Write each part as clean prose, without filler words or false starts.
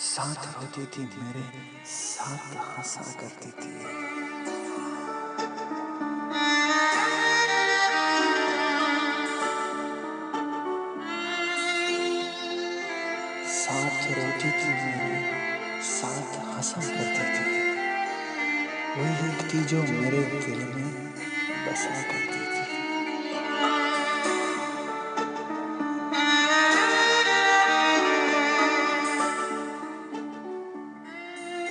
साथ रोती थी मेरे, साथ हंसा करती थी। साथ रोती थी मेरे, साथ हंसा करती थी। वही एक थी जो मेरे दिल में बसा करती थी।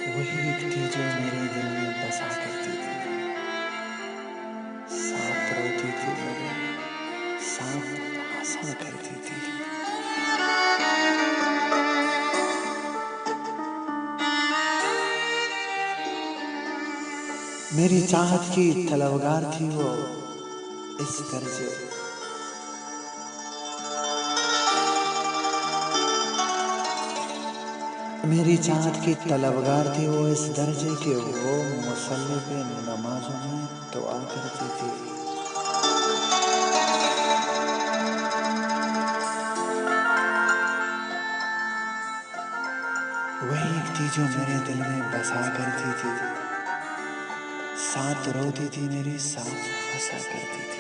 वही एक थी जो मेरे दिल में बसा करती थी। साथ रोती थी मेरे, साथ हंसा करती थी। मेरी चाहत की तलवार थी वो इस दर्जे। मेरी चाहत की तलवार थी वो इस दर्जे के, वो मुसल्ले पे नमाजों में दुआ करती थी। वही एक थी जो मेरे दिल में बसा करती थी। साथ रोती थी मेरी, साथ हंसा करती थी।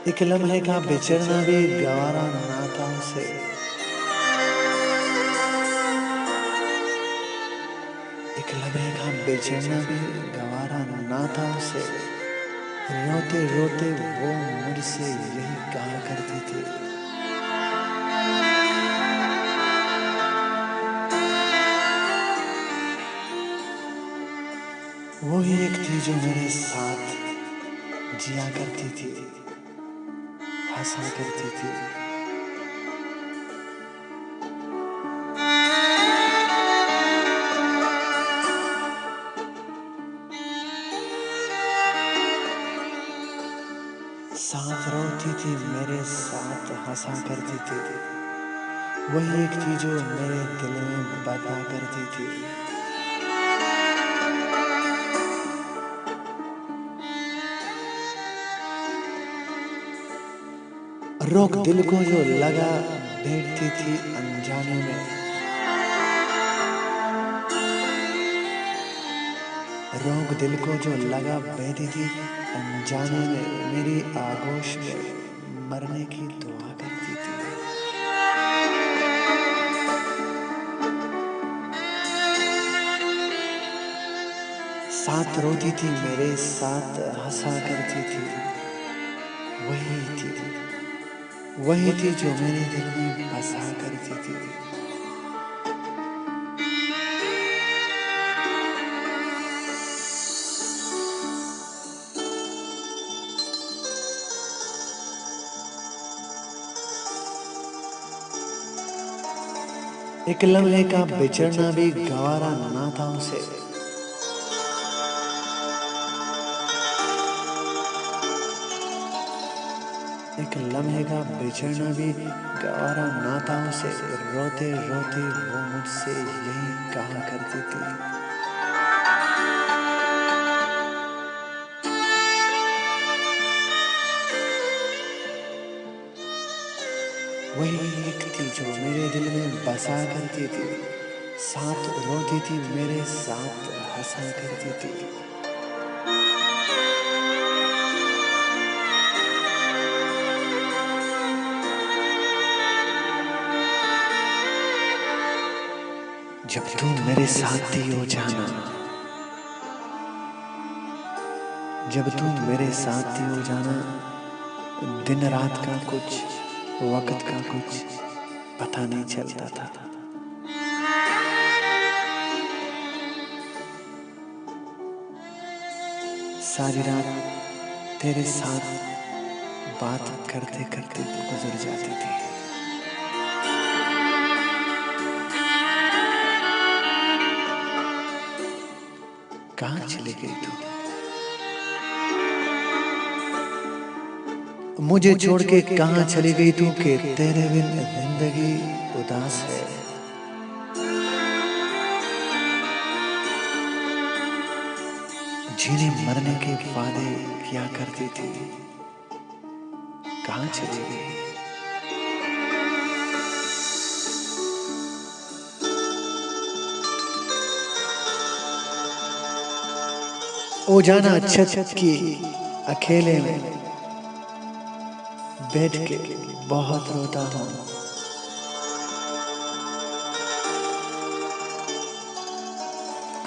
एक लम्हे का बिछड़ना भी गवारा ना था उसे। एक लम्हे का बिछड़ना भी गवारा ना था उसे। रोते रोते वो मुझसे यही कहा करती थी। वो ही एक थी जो मेरे साथ जिया करती थी, हंसा करती थी। साथ रोती थी मेरे, साथ हंसा करती थी। वही एक थी जो मेरे दिल में बता करती थी। रोक दिल को जो लगा बैठती थी अनजाने में। रोक दिल को जो लगा बैठी थी अनजाने में, मेरी आगोश में मरने की दुआ करती थी। साथ रोती थी मेरे, साथ हंसा करती थी। वही थी जो मेरे दिल में बसा करती थी। एक लम्हे का बिछड़ना भी गवारा ना था उसे। एक लम्हे का बिछड़ना भी गवारा ना था उसे। रोते रोते वो मुझसे यही कहा करती थी। वही एक थी जो मेरे दिल में बसा करती थी। साथ रोती थी मेरे, साथ हंसा करती थी। जब तू मेरे साथ थी ओ जाना, जब तू मेरे साथ थी ओ जाना, दिन रात का कुछ, वक्त का कुछ पता नहीं चलता था। सारी रात तेरे साथ बात करते करते गुजर जाती थी। कहाँ चली गई तू? मुझे छोड़ के कहाँ चली गई तू कि तेरे बिन जिंदगी उदास है। जीने मरने के वादे किया करती थी, कहाँ चली गई? ओ जाना छत की अकेले में बैठ के बहुत रोता हूँ।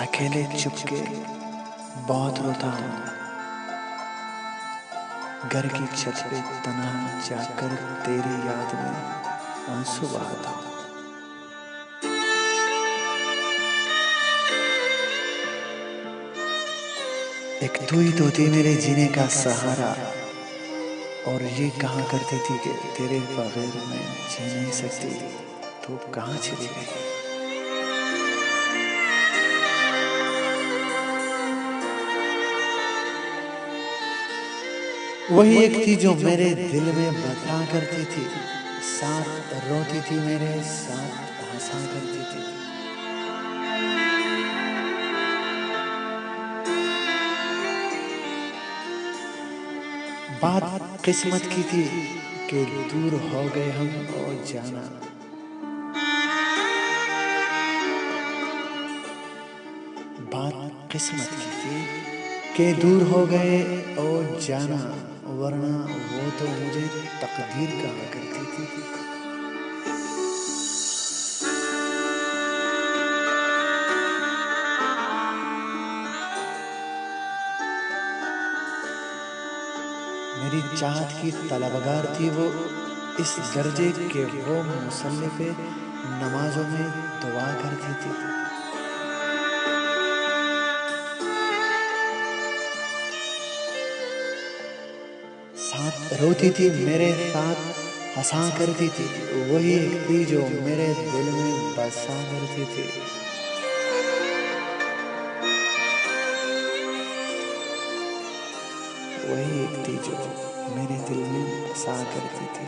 अकेले चुपके बहुत रोता हूँ। घर की छत पे तन्हा जाकर तेरी याद में आंसू बहाता हूँ। एक तू ही तो थी मेरे जीने का सहारा, और ये कहा करती थी कि तेरे बगैर मैं जी नहीं सकती, तो कहाँ चली गई? वही एक थी जो मेरे दिल में बता करती थी, साथ रोती थी मेरे साथ हंसा करती थी। बात किस्मत की थी कि दूर हो गए हम और जाना। बात किस्मत की थी कि दूर हो गए और जाना, वरना वो तो मुझे तकदीर कहा करती थी। मेरी चाहत की तलबगार थी वो, इस दर्जे के वो मुसल्ले पे नमाजों में दुआ करती थी। साथ रोती थी मेरे साथ हंसा करती थी, वही एक थी जो मेरे दिल में बसा करती थी। वही एक थी जो मेरे दिल में बसा करती थी।